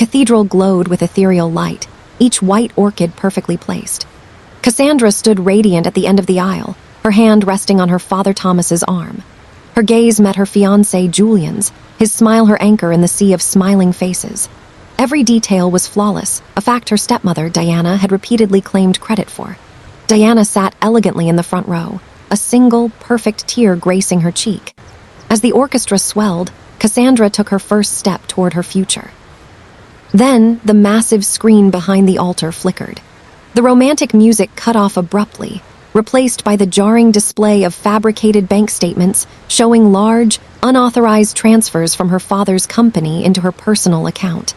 cathedral glowed with ethereal light, each white orchid perfectly placed. Cassandra stood radiant at the end of the aisle, her hand resting on her father Thomas's arm. Her gaze met her fiancé Julian's, his smile her anchor in the sea of smiling faces. Every detail was flawless, a fact her stepmother, Diana, had repeatedly claimed credit for. Diana sat elegantly in the front row, a single, perfect tear gracing her cheek. As the orchestra swelled, Cassandra took her first step toward her future. Then, the massive screen behind the altar flickered. The romantic music cut off abruptly, replaced by the jarring display of fabricated bank statements showing large, unauthorized transfers from her father's company into her personal account.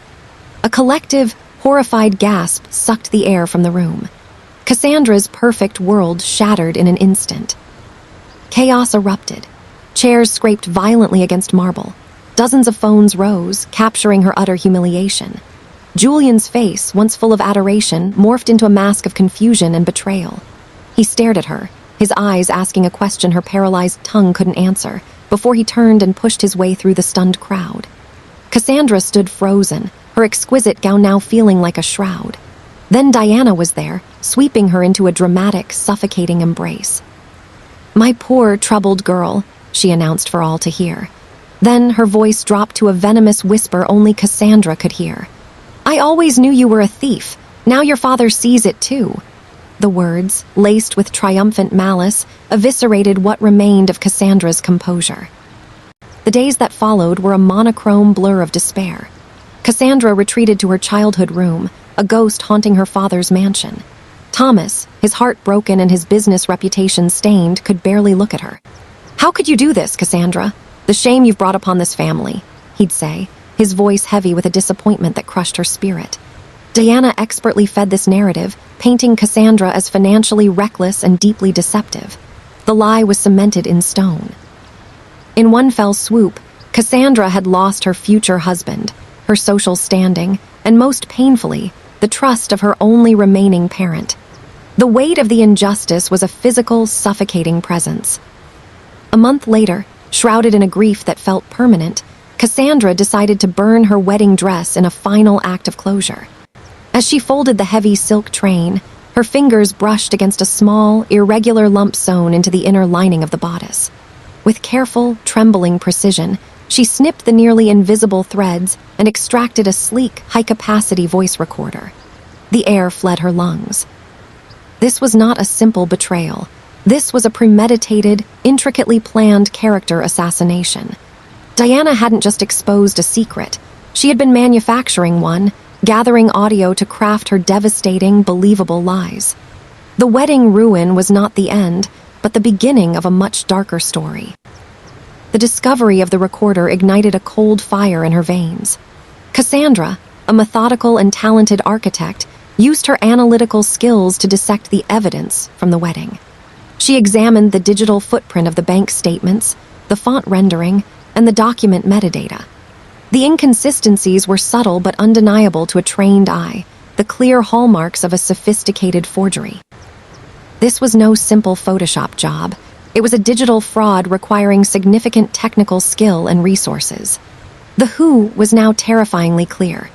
A collective, horrified gasp sucked the air from the room. Cassandra's perfect world shattered in an instant. Chaos erupted. Chairs scraped violently against marble. Dozens of phones rose, capturing her utter humiliation. Julian's face, once full of adoration, morphed into a mask of confusion and betrayal. He stared at her, his eyes asking a question her paralyzed tongue couldn't answer, before he turned and pushed his way through the stunned crowd. Cassandra stood frozen, her exquisite gown now feeling like a shroud. Then Diana was there, sweeping her into a dramatic, suffocating embrace. "My poor, troubled girl," she announced for all to hear. Then her voice dropped to a venomous whisper only Cassandra could hear. "I always knew you were a thief. Now your father sees it too." The words, laced with triumphant malice, eviscerated what remained of Cassandra's composure. The days that followed were a monochrome blur of despair. Cassandra retreated to her childhood room, a ghost haunting her father's mansion. Thomas, his heart broken and his business reputation stained, could barely look at her. "How could you do this, Cassandra? The shame you've brought upon this family," he'd say, his voice heavy with a disappointment that crushed her spirit. Diana expertly fed this narrative, painting Cassandra as financially reckless and deeply deceptive. The lie was cemented in stone. In one fell swoop, Cassandra had lost her future husband, her social standing, and most painfully, the trust of her only remaining parent. The weight of the injustice was a physical, suffocating presence. A month later, shrouded in a grief that felt permanent, Cassandra decided to burn her wedding dress in a final act of closure. As she folded the heavy silk train, her fingers brushed against a small, irregular lump sewn into the inner lining of the bodice. With careful, trembling precision, she snipped the nearly invisible threads and extracted a sleek, high-capacity voice recorder. The air fled her lungs. This was not a simple betrayal. This was a premeditated, intricately planned character assassination. Diana hadn't just exposed a secret. She had been manufacturing one, gathering audio to craft her devastating, believable lies. The wedding ruin was not the end, but the beginning of a much darker story. The discovery of the recorder ignited a cold fire in her veins. Cassandra, a methodical and talented architect, used her analytical skills to dissect the evidence from the wedding. She examined the digital footprint of the bank statements, the font rendering, and the document metadata. The inconsistencies were subtle but undeniable to a trained eye, the clear hallmarks of a sophisticated forgery. This was no simple Photoshop job. It was a digital fraud requiring significant technical skill and resources. The who was now terrifyingly clear,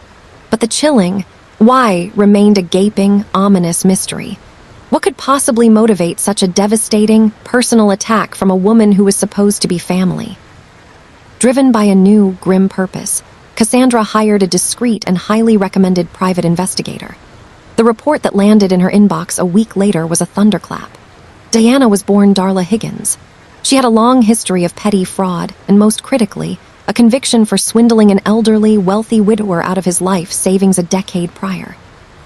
but the chilling why remained a gaping, ominous mystery. What could possibly motivate such a devastating, personal attack from a woman who was supposed to be family? Driven by a new, grim purpose, Cassandra hired a discreet and highly recommended private investigator. The report that landed in her inbox a week later was a thunderclap. Diana was born Darla Higgins. She had a long history of petty fraud, and most critically, a conviction for swindling an elderly, wealthy widower out of his life savings a decade prior.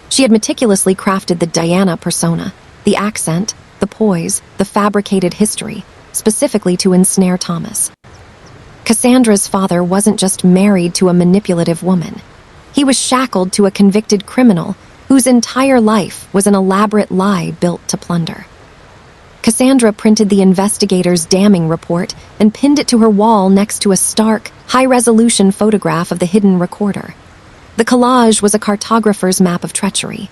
She had meticulously crafted the Diana persona, the accent, the poise, the fabricated history, specifically to ensnare Thomas. Cassandra's father wasn't just married to a manipulative woman. He was shackled to a convicted criminal whose entire life was an elaborate lie built to plunder. Cassandra printed the investigator's damning report and pinned it to her wall next to a stark, high-resolution photograph of the hidden recorder. The collage was a cartographer's map of treachery.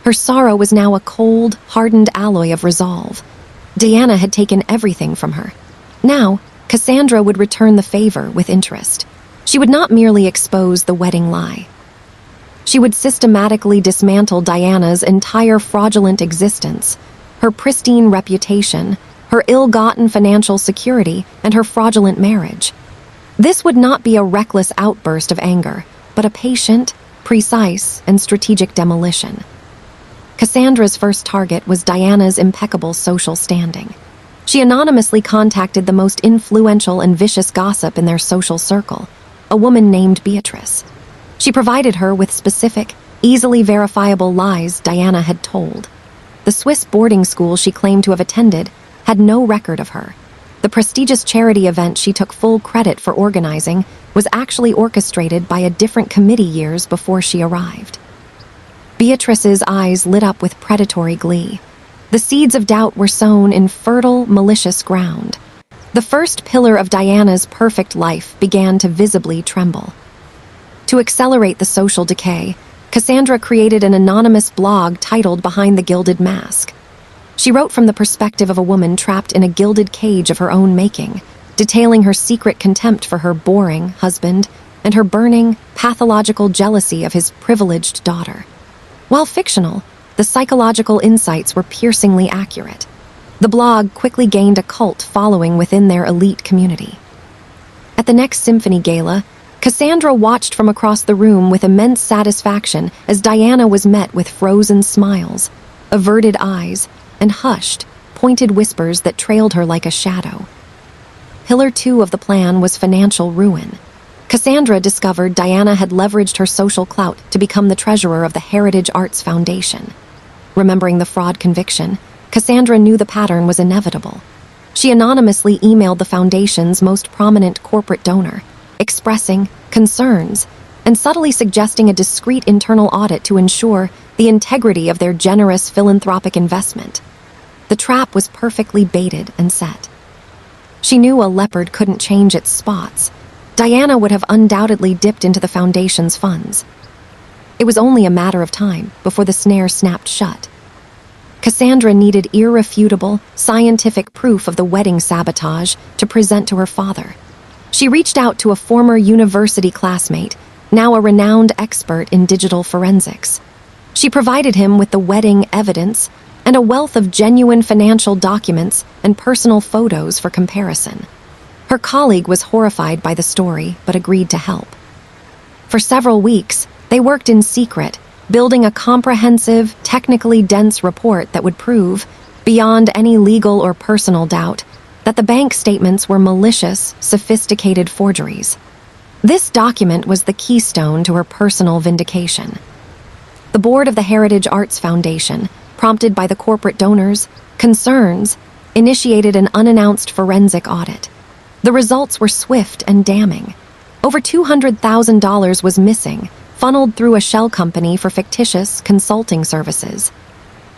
Her sorrow was now a cold, hardened alloy of resolve. Diana had taken everything from her. Now, Cassandra would return the favor with interest. She would not merely expose the wedding lie. She would systematically dismantle Diana's entire fraudulent existence, her pristine reputation, her ill-gotten financial security, and her fraudulent marriage. This would not be a reckless outburst of anger, but a patient, precise, and strategic demolition. Cassandra's first target was Diana's impeccable social standing. She anonymously contacted the most influential and vicious gossip in their social circle, a woman named Beatrice. She provided her with specific, easily verifiable lies Diana had told. The Swiss boarding school she claimed to have attended had no record of her. The prestigious charity event she took full credit for organizing was actually orchestrated by a different committee years before she arrived. Beatrice's eyes lit up with predatory glee. The seeds of doubt were sown in fertile, malicious ground. The first pillar of Diana's perfect life began to visibly tremble. To accelerate the social decay, Cassandra created an anonymous blog titled Behind the Gilded Mask. She wrote from the perspective of a woman trapped in a gilded cage of her own making, detailing her secret contempt for her boring husband and her burning, pathological jealousy of his privileged daughter. While fictional, the psychological insights were piercingly accurate. The blog quickly gained a cult following within their elite community. At the next symphony gala, Cassandra watched from across the room with immense satisfaction as Diana was met with frozen smiles, averted eyes, and hushed, pointed whispers that trailed her like a shadow. Pillar 2 of the plan was financial ruin. Cassandra discovered Diana had leveraged her social clout to become the treasurer of the Heritage Arts Foundation. Remembering the fraud conviction, Cassandra knew the pattern was inevitable. She anonymously emailed the foundation's most prominent corporate donor, expressing concerns and subtly suggesting a discreet internal audit to ensure the integrity of their generous philanthropic investment. The trap was perfectly baited and set. She knew a leopard couldn't change its spots. Diana would have undoubtedly dipped into the foundation's funds. It was only a matter of time before the snare snapped shut. Cassandra needed irrefutable, scientific proof of the wedding sabotage to present to her father. She reached out to a former university classmate, now a renowned expert in digital forensics. She provided him with the wedding evidence and a wealth of genuine financial documents and personal photos for comparison. Her colleague was horrified by the story, but agreed to help. For several weeks, they worked in secret, building a comprehensive, technically dense report that would prove, beyond any legal or personal doubt, that the bank statements were malicious, sophisticated forgeries. This document was the keystone to her personal vindication. The board of the Heritage Arts Foundation, prompted by the corporate donors' concerns, initiated an unannounced forensic audit. The results were swift and damning. Over $200,000 was missing, funneled through a shell company for fictitious consulting services.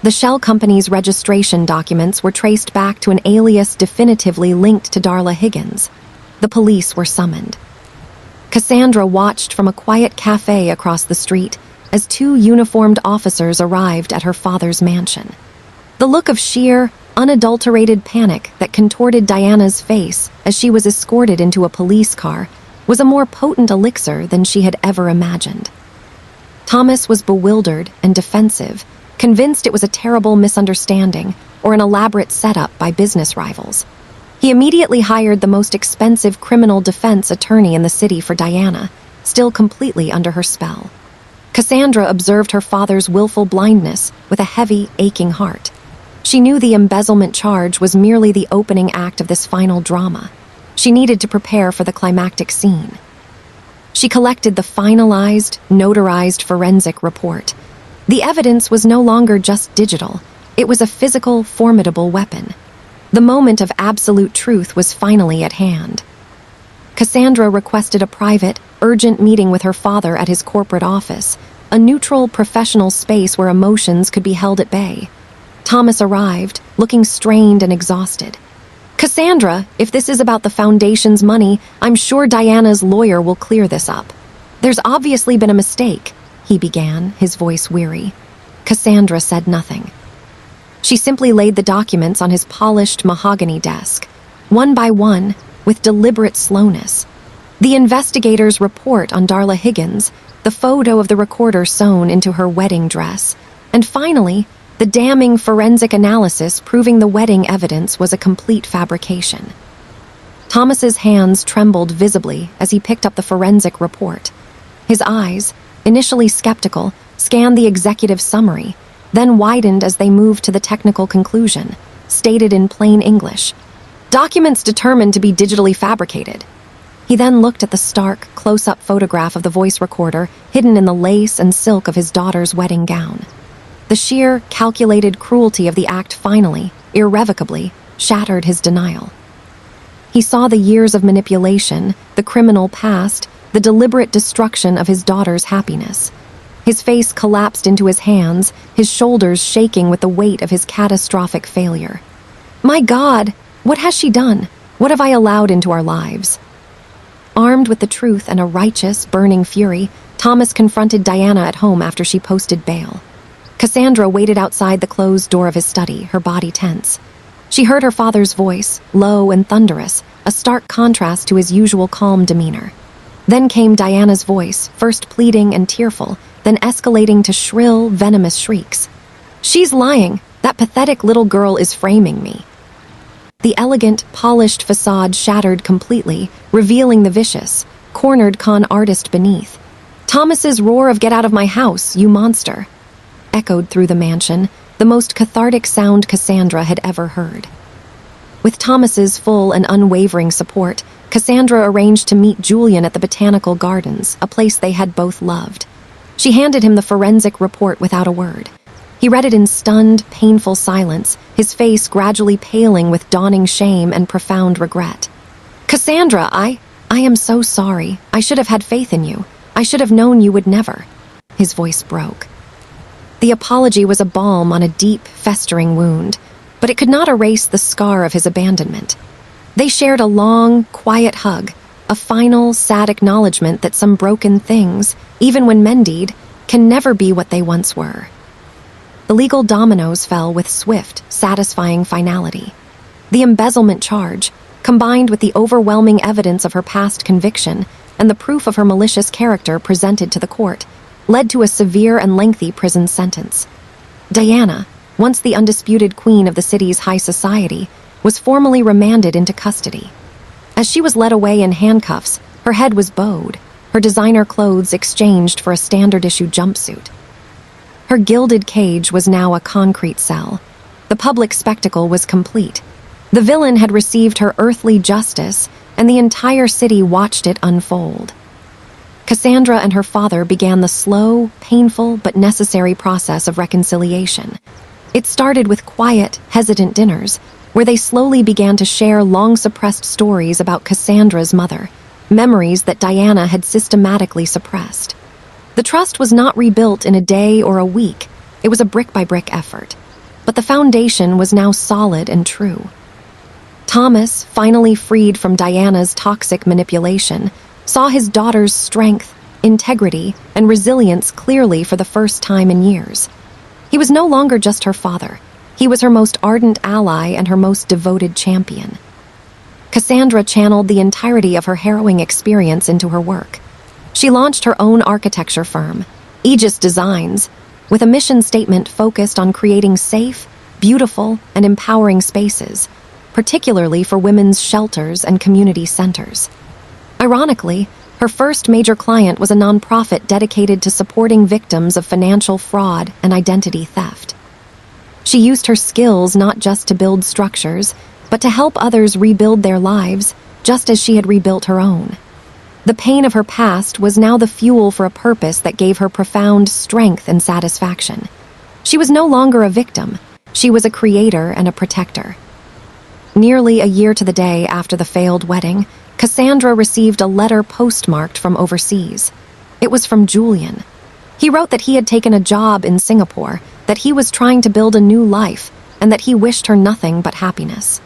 The shell company's registration documents were traced back to an alias definitively linked to Darla Higgins. The police were summoned. Cassandra watched from a quiet cafe across the street as 2 uniformed officers arrived at her father's mansion. The look of sheer, unadulterated panic that contorted Diana's face as she was escorted into a police car was a more potent elixir than she had ever imagined. Thomas was bewildered and defensive, convinced it was a terrible misunderstanding or an elaborate setup by business rivals. He immediately hired the most expensive criminal defense attorney in the city for Diana, still completely under her spell. Cassandra observed her father's willful blindness with a heavy, aching heart. She knew the embezzlement charge was merely the opening act of this final drama. She needed to prepare for the climactic scene. She collected the finalized, notarized forensic report. The evidence was no longer just digital. It was a physical, formidable weapon. The moment of absolute truth was finally at hand. Cassandra requested a private, urgent meeting with her father at his corporate office, a neutral, professional space where emotions could be held at bay. Thomas arrived, looking strained and exhausted. "Cassandra, if this is about the foundation's money, I'm sure Diana's lawyer will clear this up. There's obviously been a mistake," he began, his voice weary. Cassandra said nothing. She simply laid the documents on his polished mahogany desk, one by one, with deliberate slowness. The investigator's report on Darla Higgins, the photo of the recorder sewn into her wedding dress, and finally, the damning forensic analysis proving the wedding evidence was a complete fabrication. Thomas's hands trembled visibly as he picked up the forensic report. His eyes, initially skeptical, scanned the executive summary, then widened as they moved to the technical conclusion, stated in plain English, "Documents determined to be digitally fabricated." He then looked at the stark, close-up photograph of the voice recorder hidden in the lace and silk of his daughter's wedding gown. The sheer, calculated cruelty of the act finally, irrevocably, shattered his denial. He saw the years of manipulation, the criminal past, the deliberate destruction of his daughter's happiness. His face collapsed into his hands, his shoulders shaking with the weight of his catastrophic failure. "My God, what has she done? What have I allowed into our lives?" Armed with the truth and a righteous, burning fury, Thomas confronted Diana at home after she posted bail. Cassandra waited outside the closed door of his study, her body tense. She heard her father's voice, low and thunderous, a stark contrast to his usual calm demeanor. Then came Diana's voice, first pleading and tearful, then escalating to shrill, venomous shrieks. "She's lying. That pathetic little girl is framing me." The elegant, polished facade shattered completely, revealing the vicious, cornered con artist beneath. "Thomas's roar of 'Get out of my house, you monster!' echoed through the mansion, the most cathartic sound Cassandra had ever heard. With Thomas's full and unwavering support, Cassandra arranged to meet Julian at the Botanical Gardens, a place they had both loved. She handed him the forensic report without a word. He read it in stunned, painful silence, his face gradually paling with dawning shame and profound regret. "Cassandra, I am so sorry. I should have had faith in you. I should have known you would never." His voice broke. The apology was a balm on a deep, festering wound, but it could not erase the scar of his abandonment. They shared a long, quiet hug, a final, sad acknowledgement that some broken things, even when mended, can never be what they once were. The legal dominoes fell with swift, satisfying finality. The embezzlement charge, combined with the overwhelming evidence of her past conviction and the proof of her malicious character presented to the court, led to a severe and lengthy prison sentence. Diana, once the undisputed queen of the city's high society, was formally remanded into custody. As she was led away in handcuffs, her head was bowed, her designer clothes exchanged for a standard-issue jumpsuit. Her gilded cage was now a concrete cell. The public spectacle was complete. The villain had received her earthly justice, and the entire city watched it unfold. Cassandra and her father began the slow, painful, but necessary process of reconciliation. It started with quiet, hesitant dinners, where they slowly began to share long-suppressed stories about Cassandra's mother, memories that Diana had systematically suppressed. The trust was not rebuilt in a day or a week. It was a brick-by-brick effort. But the foundation was now solid and true. Thomas, finally freed from Diana's toxic manipulation, saw his daughter's strength, integrity, and resilience clearly for the first time in years. He was no longer just her father. He was her most ardent ally and her most devoted champion. Cassandra channeled the entirety of her harrowing experience into her work. She launched her own architecture firm, Aegis Designs, with a mission statement focused on creating safe, beautiful, and empowering spaces, particularly for women's shelters and community centers. Ironically, her first major client was a nonprofit dedicated to supporting victims of financial fraud and identity theft. She used her skills not just to build structures, but to help others rebuild their lives, just as she had rebuilt her own. The pain of her past was now the fuel for a purpose that gave her profound strength and satisfaction. She was no longer a victim. She was a creator and a protector. Nearly a year to the day after the failed wedding, Cassandra received a letter postmarked from overseas. It was from Julian. He wrote that he had taken a job in Singapore, that he was trying to build a new life, and that he wished her nothing but happiness.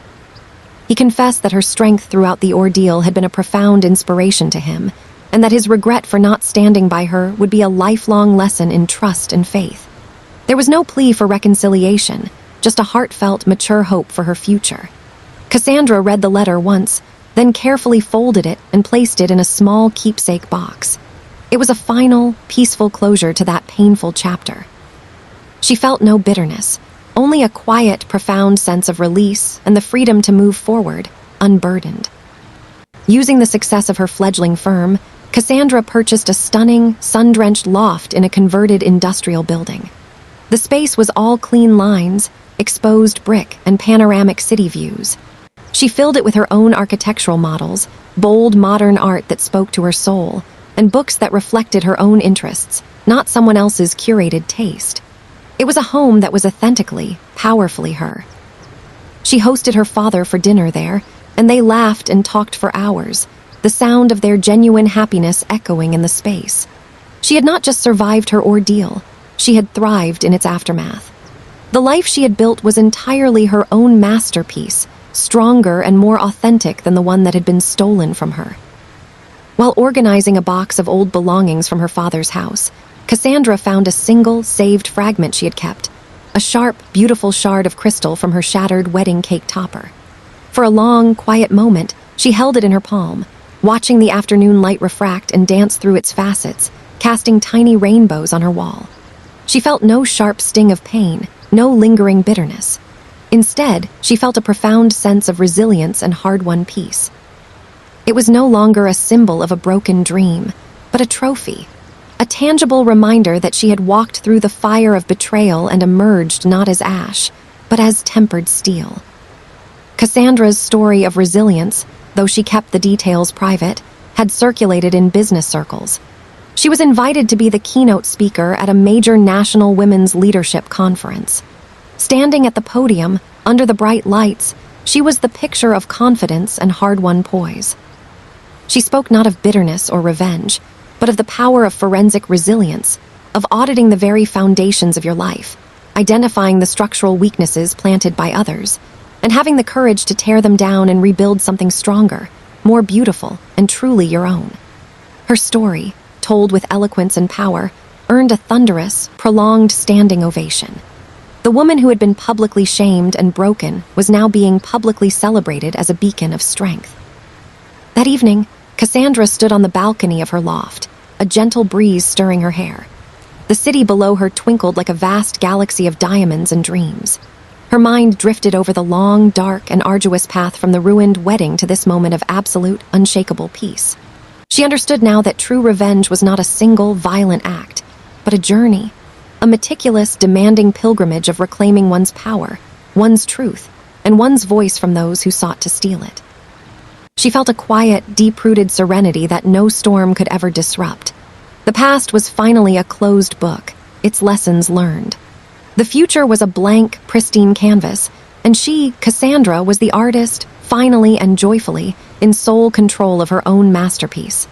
He confessed that her strength throughout the ordeal had been a profound inspiration to him, and that his regret for not standing by her would be a lifelong lesson in trust and faith. There was no plea for reconciliation, just a heartfelt, mature hope for her future. Cassandra read the letter once, then carefully folded it and placed it in a small keepsake box. It was a final, peaceful closure to that painful chapter. She felt no bitterness, only a quiet, profound sense of release and the freedom to move forward, unburdened. Using the success of her fledgling firm, Cassandra purchased a stunning, sun-drenched loft in a converted industrial building. The space was all clean lines, exposed brick, and panoramic city views. She filled it with her own architectural models, bold, modern art that spoke to her soul, and books that reflected her own interests, not someone else's curated taste. It was a home that was authentically, powerfully her. She hosted her father for dinner there, and they laughed and talked for hours, the sound of their genuine happiness echoing in the space. She had not just survived her ordeal, she had thrived in its aftermath. The life she had built was entirely her own masterpiece, stronger and more authentic than the one that had been stolen from her. While organizing a box of old belongings from her father's house, Cassandra found a single, saved fragment she had kept, a sharp, beautiful shard of crystal from her shattered wedding cake topper. For a long, quiet moment, she held it in her palm, watching the afternoon light refract and dance through its facets, casting tiny rainbows on her wall. She felt no sharp sting of pain, no lingering bitterness. Instead, she felt a profound sense of resilience and hard-won peace. It was no longer a symbol of a broken dream, but a trophy, a tangible reminder that she had walked through the fire of betrayal and emerged not as ash, but as tempered steel. Cassandra's story of resilience, though she kept the details private, had circulated in business circles. She was invited to be the keynote speaker at a major national women's leadership conference. Standing at the podium, under the bright lights, she was the picture of confidence and hard-won poise. She spoke not of bitterness or revenge, but of the power of forensic resilience, of auditing the very foundations of your life, identifying the structural weaknesses planted by others, and having the courage to tear them down and rebuild something stronger, more beautiful, and truly your own. Her story, told with eloquence and power, earned a thunderous, prolonged standing ovation. The woman who had been publicly shamed and broken was now being publicly celebrated as a beacon of strength. That evening, Cassandra stood on the balcony of her loft, a gentle breeze stirring her hair. The city below her twinkled like a vast galaxy of diamonds and dreams. Her mind drifted over the long, dark, and arduous path from the ruined wedding to this moment of absolute, unshakable peace. She understood now that true revenge was not a single, violent act, but a journey, a meticulous, demanding pilgrimage of reclaiming one's power, one's truth, and one's voice from those who sought to steal it. She felt a quiet, deep-rooted serenity that no storm could ever disrupt. The past was finally a closed book, its lessons learned. The future was a blank, pristine canvas, and she, Cassandra, was the artist, finally and joyfully, in sole control of her own masterpiece.